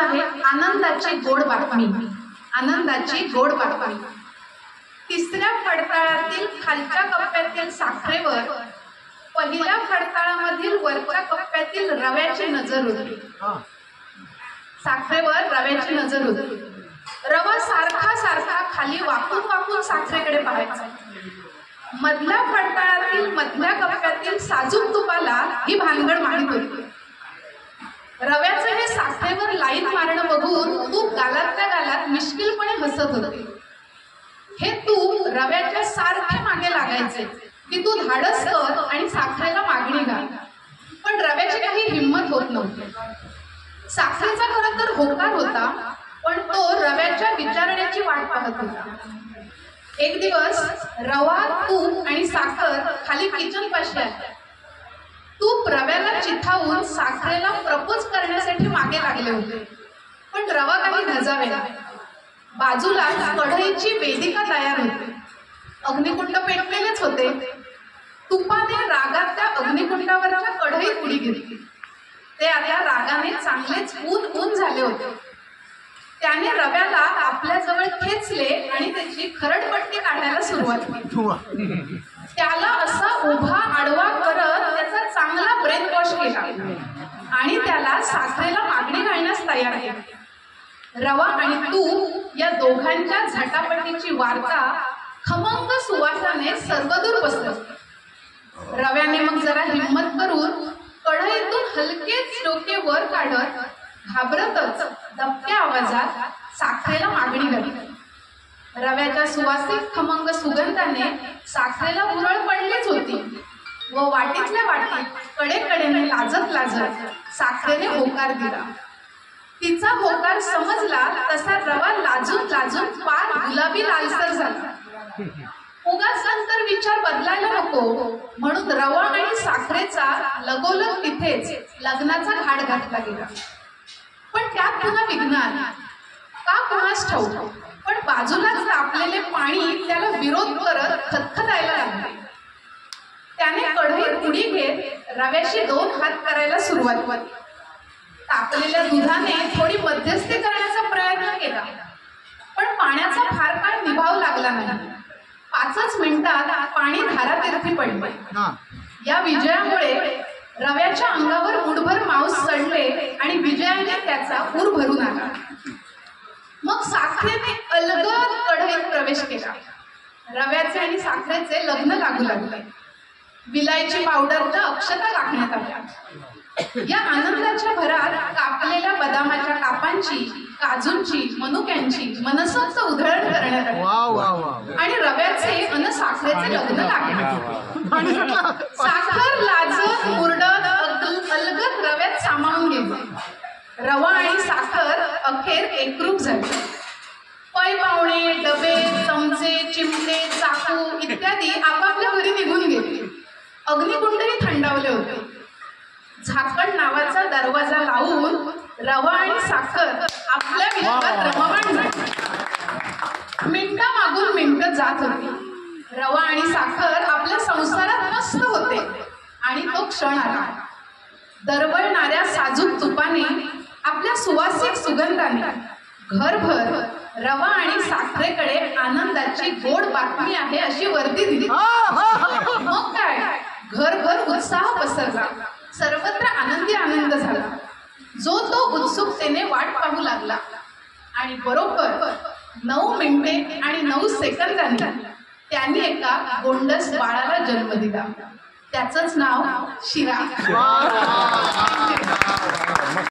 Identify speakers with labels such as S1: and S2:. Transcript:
S1: आहे आनंदाची गोड बातमी. आनंदाची गोड बातमी. तिसऱ्या फडताळातील खालच्या कप्प्यातील साखरेवर पहिल्या फडताळामधील वरच्या कप्प्यातील रव्याची नजर होती. साखरेवर रव्याची नजर होती. रवा सारखा सारखा खाली वाकून वाकून साखरेकडे पाहायचा. मधल्या फडताळातील मधल्या कप्प्यातील साजूक तुपाला ही भानगड माहीत होती. रव्याचं हे साखरेवर लाईन मारणं बघून तूप गालातल्या गालात मिश्किलपणे हसत होते. हे तूप रव्याच्या सारखे मागे लागायचे की तू धाडस कर आणि साखरेला मागणी घाल. पण रव्याची काही हिंमत होत नव्हती. साखरेचा खरं तर होकार होता, पण तो रव्याच्या विचारण्याची वाट पाहत होता. एक दिवस रवा, तूप आणि साखर खाली किचन पाशी आले. तूप रव्याला चिथावून साखरेला प्रपोज करण्यासाठी मागे लागले होते, पण रवा काही धजावेना. बाजूला कढईची वेदिका तयार होती. अग्निकुंड पेटलेलेच होते. तुपाने रागात त्या अग्निकुंडावरच्या कढईत उडी घेतली. ते आता रागाने चांगलेच ऊन झाले होते. त्याने रव्याला आपल्या जवळ खेचले आणि त्याची खरडपट्टी काढायला सुरुवात केली. त्याला असा उभा आडवा करत त्याचा चांगला ब्रेन वॉश केला आणि त्याला साखरेला मागणी घालण्यास तयार केले. रवा आणि तूप या दोघांच्या झटापटीची वार्ता खमंग सुवासाने सर्वदूर पसरली. रव्याने मग जरा हिंमत करून कढईतून हलकेच डोके वर काढत घाबरतच दबक्या आवाजात साखरेला मागणी घातली. रव्याच्या सुवासिक खमंग सुगंधाने साखरेला उरळ पडलीच होती व वाटीतल्या वाटीत कडेकडेने लाजत लाजत साखरेने होकार दिला. तिचा होकार समजला तसा रवा लाजून लाजून पार गुलाबी लालसर झाला. उगाच नंतर विचार बदलायला नको म्हणून रवा आणि साखरेचा लगोलग तिथेच लग्नाचा घाट घातला गेला. पण त्यात पुन्हा विघ्न आला. का कुणास ठाऊक, पण बाजूलाच तापलेले पाणी त्याला विरोध करत खदखदायला लागले. त्याने कढईत उडी घेत रव्याशी 2 हात करायला सुरुवात केली. तापलेल्या दुधाने थोडी मध्यस्थी करण्याचा प्रयत्न केला, पण पाण्याचा फार काळ निभाव लागला नाही. 5च मिनिटात पाणी धारातीर्थी पडले. या विजयामुळे रव्याच्या अंगावर मुठभर मांस चढले आणि विजयाने त्याचा ऊर भरून आला. मग साखरेने अलगद कढईत प्रवेश केला. रव्याचे आणि साखरेचे लग्न लागू लागले. विलायची पावडरच्या अक्षता टाकण्यात आल्या. या आनंदाच्या भरात कापलेल्या बदामाच्या कापांची, काजूंची, मनुक्यांची मनसोक्त उधळण करण्यात आली आणि रव्याचे अन साखरेचे लग्न लागले. साखर लाजत मुरडत अलगद रव्यात सामावून गेली. रवा आणि साखर अखेर एकरूप झाले. पै पावणे, डबे, चमचे, चिमटे, चाकू इत्यादी आपापल्या घरी निघून गेले. अग्निकुंडही थंडावले होते. झाकण नावाचा दरवाजा लावून रवा आणि साखर आपल्या विश्वात रममाण झाली. मिनिटं मागून मिनिटं जात होती. रवा आणि साखर आपल्या संसारात मस्त होते आणि तो क्षण आला. दरवळणाऱ्या साजूक तुपाने, आपल्या सुवासिक सुगंधाने घरभर रवा आणि साखरेकडे आनंदाची गोड बातमी आहे अशी वर्दी दिली. मग काय, घरभर उत्साह पसरला. सर्वत्र आनंदी आनंद झाला. जो तो उत्सुकतेने वाट पाहू लागला आणि बरोबर 9 मिनिटे आणि 9 सेकंदांनी त्यांनी एका गोंडस बाळाला जन्म दिला. त्याचंच नाव शिरा.